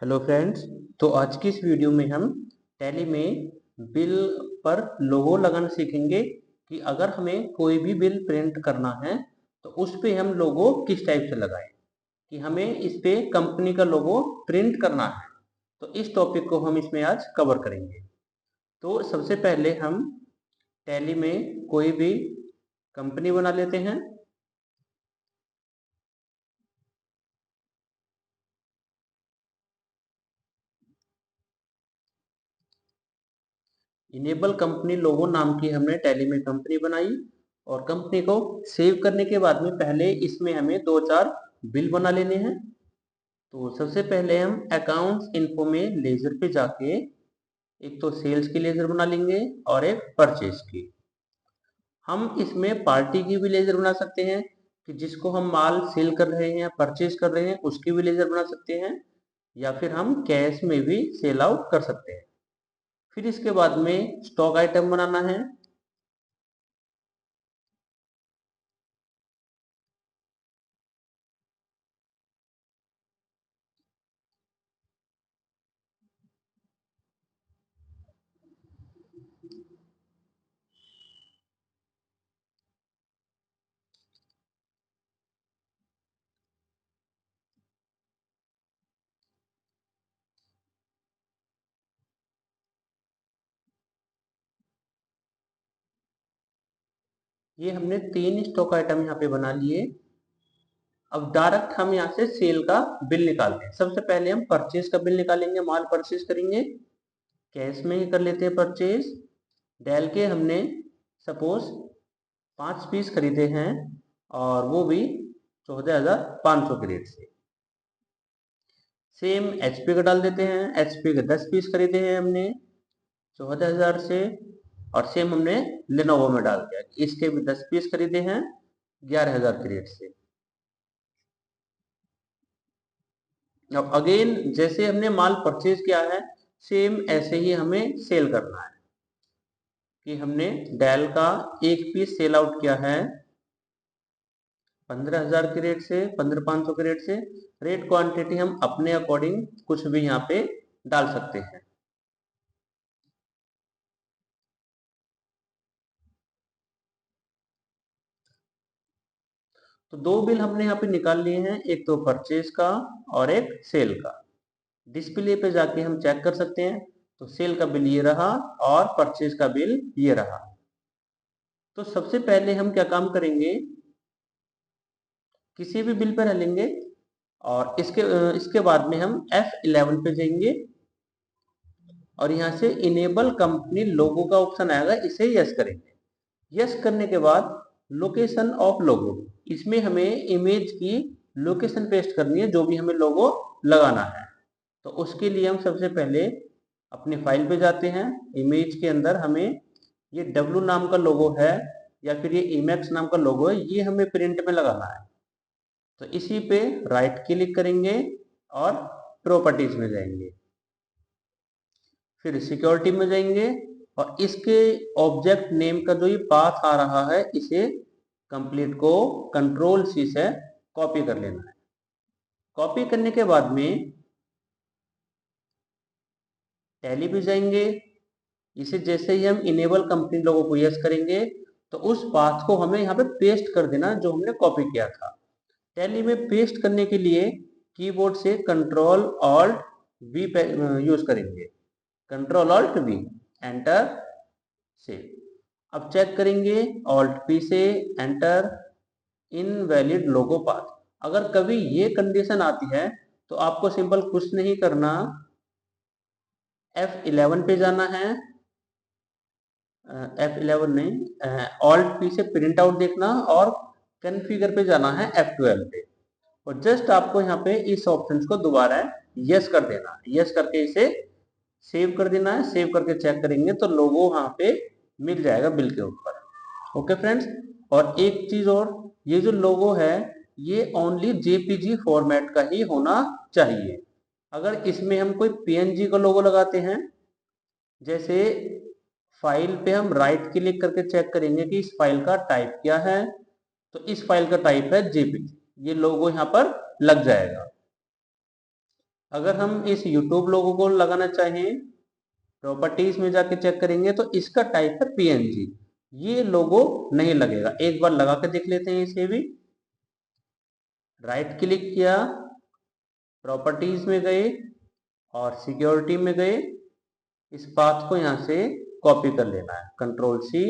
Hello friends. तो आज की इस वीडियो में हम टैली में बिल पर लोगो लगाना सीखेंगे कि अगर हमें कोई भी बिल प्रिंट करना है तो उस पे हम लोगो किस टाइप से लगाएं कि हमें इस पे कंपनी का लोगो प्रिंट करना है। तो इस टॉपिक को हम इसमें आज कवर करेंगे। तो सबसे पहले हम टैली में कोई भी कंपनी बना लेते हैं। इनेबल कंपनी लोगो नाम की हमने टैली में कंपनी बनाई और कंपनी को सेव करने के बाद में पहले इसमें हमें दो चार बिल बना लेने हैं। तो सबसे पहले हम अकाउंट्स इन्फो में लेजर पे जाके एक तो सेल्स की लेजर बना लेंगे और एक परचेज की। हम इसमें पार्टी की भी लेजर बना सकते हैं कि जिसको हम माल सेल कर रहे हैं या परचेज कर रहे हैं उसकी भी लेजर बना सकते हैं, या फिर हम कैश में भी सेल आउट कर सकते हैं। फिर इसके बाद में स्टॉक आइटम बनाना है। ये हमने तीन स्टॉक आइटम यहाँ पे बना लिए। अब डायरेक्ट हम यहाँ से सेल का बिल निकालते हैं। सबसे पहले हम परचेज का बिल निकालेंगे, माल परचेज करेंगे। कैश में ही कर लेते हैं परचेज। डेल के हमने सपोज 5 पीस खरीदे हैं और वो भी 14,500 के रेट से। सेम एचपी का डाल देते हैं। एचपी के 10 पीस खरीदे हैं हमने 14,000 से, और सेम हमने लेनोवो में डाल दिया। इसके भी 10 पीस खरीदे हैं 11,000 के रेट से। अब अगेन जैसे हमने माल परचेज किया है सेम ऐसे ही हमें सेल करना है कि हमने डेल का एक पीस सेल आउट किया है 15,000 के रेट से, 15,500 के रेट से। रेट क्वांटिटी हम अपने अकॉर्डिंग कुछ भी यहाँ पे डाल सकते हैं। तो दो बिल हमने यहाँ पे निकाल लिए हैं, एक तो परचेज का और एक सेल का। डिस्प्ले पे जाके हम चेक कर सकते हैं। तो सेल का बिल ये रहा और परचेज का बिल ये रहा। तो सबसे पहले हम क्या काम करेंगे, किसी भी बिल पर लेंगे और इसके बाद में हम F11 पे जाएंगे और यहाँ से इनेबल कंपनी लोगो का ऑप्शन आएगा, इसे यस करेंगे। यस करने के बाद लोकेशन ऑफ लोगो, इसमें हमें इमेज की लोकेशन पेस्ट करनी है जो भी हमें लोगो लगाना है। तो उसके लिए हम सबसे पहले अपने फाइल पे जाते हैं। इमेज के अंदर हमें ये W नाम का लोगो है या फिर ये इमेक्स नाम का लोगो है, ये हमें प्रिंट में लगाना है। तो इसी पे राइट क्लिक करेंगे और प्रॉपर्टीज में जाएंगे, फिर सिक्योरिटी में जाएंगे और इसके ऑब्जेक्ट नेम का जो ये पाथ आ रहा है इसे कंप्लीट को कंट्रोल C से कॉपी कर लेना है। कॉपी करने के बाद में टैली पे जाएंगे। इसे जैसे ही हम इनेबल कंपनी लोगों को यस करेंगे तो उस पाथ को हमें यहाँ पे पेस्ट कर देना जो हमने कॉपी किया था। टैली में पेस्ट करने के लिए कीबोर्ड से कंट्रोल ऑल्ट V यूज करेंगे। Control alt V, enter, save. अब चेक करेंगे ऑल्ट P से, एंटर, इनवैलिड लोगो पाथ। अगर कभी ये कंडीशन आती है तो आपको सिंपल कुछ नहीं करना, F11 पे जाना है। F11 नहीं, ऑल्ट P से प्रिंट आउट देखना और कॉन्फ़िगर पे जाना है F12 पे, और जस्ट आपको यहाँ पे इस ऑप्शन को दोबारा यस कर देना है। यस करके इसे सेव कर देना है। सेव करके चेक करेंगे तो लोगो वहाँ पे मिल जाएगा बिल के ऊपर। ओके फ्रेंड्स, और एक चीज और, ये जो लोगो है ये ओनली जेपीजी फॉर्मेट का ही होना चाहिए। अगर इसमें हम कोई पीएनजी का लोगो लगाते हैं, जैसे फाइल पे हम राइट क्लिक करके चेक करेंगे कि इस फाइल का टाइप क्या है, तो इस फाइल का टाइप है जेपीजी, ये लोगो यहाँ पर लग जाएगा। अगर हम इस यूट्यूब लोगो को लगाना चाहें, प्रॉपर्टीज में जाके चेक करेंगे तो इसका टाइप है पीएनजी, ये लोगो नहीं लगेगा। एक बार लगा के देख लेते हैं इसे भी। राइट क्लिक किया, प्रॉपर्टीज में गए और सिक्योरिटी में गए, इस पाथ को यहां से कॉपी कर लेना है, कंट्रोल सी।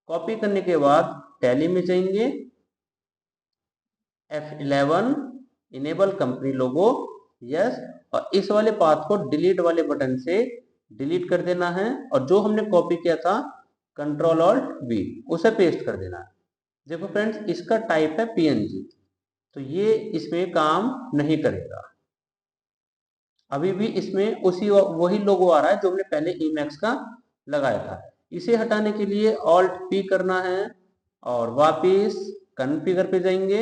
कॉपी करने के बाद टैली में जाएंगे, F11 इनेबल कंपनी लोगो, यस, और इस वाले पाथ को डिलीट वाले बटन से डिलीट कर देना है, और जो हमने कॉपी किया था कंट्रोल ऑल्ट वी उसे पेस्ट कर देना है। देखो फ्रेंड्स, इसका टाइप है पीएनजी, तो ये इसमें काम नहीं करेगा। अभी भी इसमें उसी वही लोगो आ रहा है जो हमने पहले इमेक्स का लगाया था। इसे हटाने के लिए ऑल्ट पी करना है और वापिस कॉन्फ़िगर पे जाएंगे।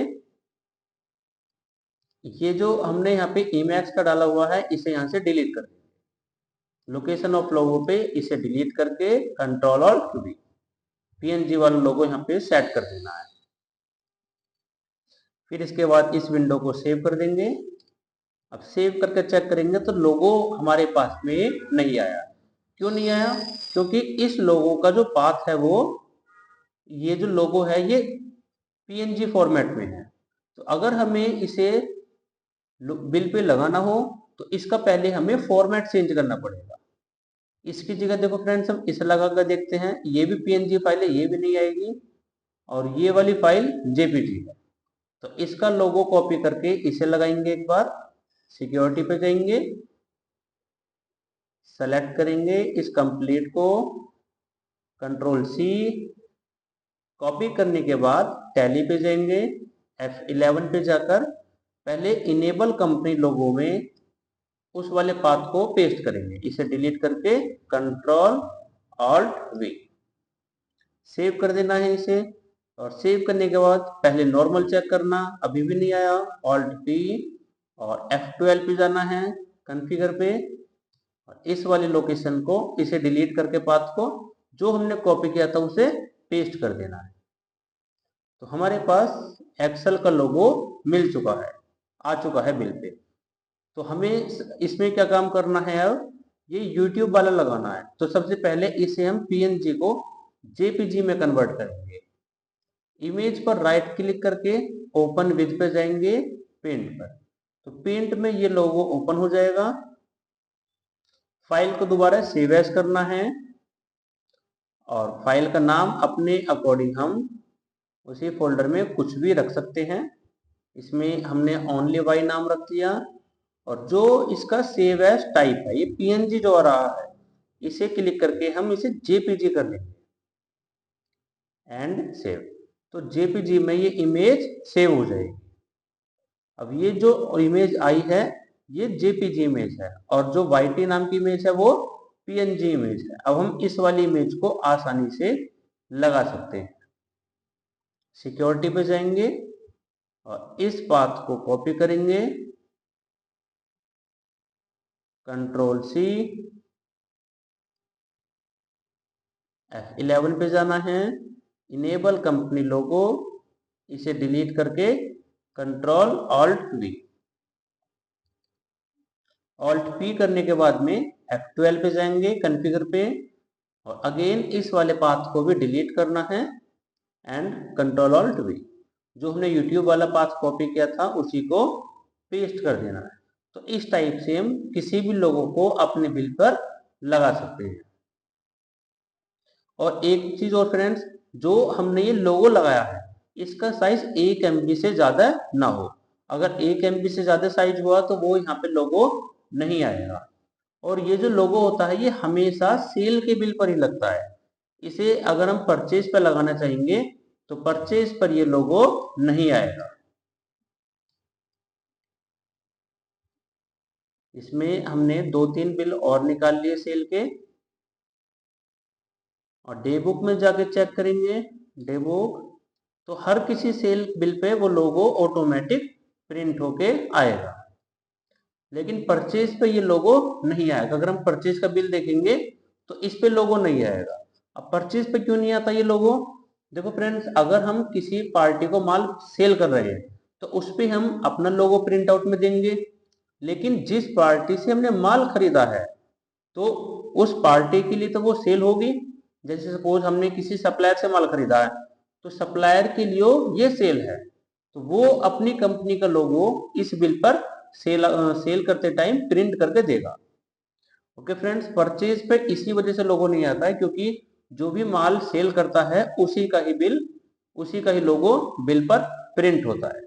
ये जो हमने यहाँ पे इमेक्स का डाला हुआ है इसे यहाँ से डिलीट कर देंगे। लोकेशन ऑफ लोगो पे इसे डिलीट करके कंट्रोल ऑल्ट वी, पीएनजी वाला लोगो यहाँ पे सेट कर देना है। फिर इसके बाद इस विंडो को सेव कर देंगे। अब सेव करके चेक करेंगे तो लोगो हमारे पास में नहीं आया। क्यों नहीं आया? क्योंकि इस लोगो का जो पाथ है वो, ये जो लोगो है ये पीएनजी फॉर्मेट में है। तो अगर हमें इसे बिल पे लगाना हो तो इसका पहले हमें फॉर्मेट चेंज करना पड़ेगा। इसकी जगह देखो फ्रेंड्स, हम इसे लगा कर देखते हैं, ये भी पीएनजी फाइल है, ये भी नहीं आएगी, और ये वाली फाइल जेपीजी है। तो इसका लोगो कॉपी करके इसे लगाएंगे। एक बार सिक्योरिटी पे जाएंगे, सेलेक्ट करेंगे इस कंप्लीट को, कंट्रोल सी। कॉपी करने के बाद टैली पे जाएंगे, F11 पे जाकर पहले इनेबल कंपनी लोगो में उस वाले पाथ को पेस्ट करेंगे। इसे डिलीट करके कंट्रोल ऑल्ट वी सेव कर देना है इसे। और सेव करने के बाद पहले नॉर्मल चेक करना, अभी भी नहीं आया, ऑल्ट पी और F12 पे जाना है कॉन्फ़िगर पे, और इस वाली लोकेशन को इसे डिलीट करके पाथ को जो हमने कॉपी किया था उसे पेस्ट कर देना है। तो हमारे पास एक्सेल का लोगो मिल चुका है, आ चुका है बिल पे। तो हमें इसमें क्या काम करना है? अब ये यूट्यूब वाला लगाना है। तो सबसे पहले इसे हम पीएनजी को जेपीजी में कन्वर्ट करेंगे। इमेज पर राइट क्लिक करके ओपन विद पे जाएंगे, पेंट पर, तो पेंट में ये लोगो ओपन हो जाएगा। फाइल को दोबारा सेव एज करना है और फाइल का नाम अपने अकॉर्डिंग हम उसी फोल्डर में कुछ भी रख सकते हैं। इसमें हमने ओनली वाई नाम रख दिया, और जो इसका सेव एज टाइप है, ये पीएनजी जो आ रहा है, इसे क्लिक करके हम इसे जेपीजी कर देंगे एंड सेव। तो जेपीजी में ये इमेज सेव हो जाएगी। अब ये जो इमेज आई है ये जेपीजी इमेज है, और जो वाईटी नाम की इमेज है वो पीएनजी इमेज है। अब हम इस वाली इमेज को आसानी से लगा सकते हैं। सिक्योरिटी पे जाएंगे और इस पाथ को कॉपी करेंगे, कंट्रोल सी, F11 पे जाना है, इनेबल कंपनी लोगो, इसे डिलीट करके control alt we, alt P करने के बाद में F12 पे जाएंगे कॉन्फ़िगर पे, और अगेन इस वाले पाथ को भी डिलीट करना है एंड कंट्रोल ऑल्ट वी, जो हमने यूट्यूब वाला पाथ कॉपी किया था उसी को पेस्ट कर देना है। तो इस टाइप से हम किसी भी लोगों को अपने बिल पर लगा सकते हैं। और एक चीज और फ्रेंड्स, जो हमने ये लोगो लगाया है इसका साइज 1 MB से ज्यादा ना हो। अगर 1 MB से ज्यादा साइज हुआ तो वो यहाँ पे लोगो नहीं आएगा। और ये जो लोगो होता है ये हमेशा सेल के बिल पर ही लगता है। इसे अगर हम परचेज पर लगाना चाहेंगे तो परचेज पर ये लोगो नहीं आएगा। इसमें हमने 2-3 बिल और निकाल लिए सेल के, और डे बुक में जाके चेक करेंगे, डे बुक, तो हर किसी सेल बिल पे वो लोगो ऑटोमेटिक प्रिंट होके आएगा, लेकिन परचेज पे ये लोगो नहीं आएगा। अगर हम परचेज का बिल देखेंगे तो इस पे लोगो नहीं आएगा। अब परचेज पे क्यों नहीं आता ये लोगो? देखो फ्रेंड्स, अगर हम किसी पार्टी को माल सेल कर रहे हैं तो उस पे हम अपना लोगो प्रिंट आउट में देंगे, लेकिन जिस पार्टी से हमने माल खरीदा है तो उस पार्टी के लिए तो वो सेल होगी। जैसे सपोज हमने किसी सप्लायर से माल खरीदा है तो सप्लायर के लिए ये सेल है, तो वो अपनी कंपनी का लोगो इस बिल पर सेल करते टाइम प्रिंट करके देगा। ओके फ्रेंड्स, परचेज पे इसी वजह से लोगो नहीं आता है क्योंकि जो भी माल सेल करता है उसी का ही लोगो बिल पर प्रिंट होता है।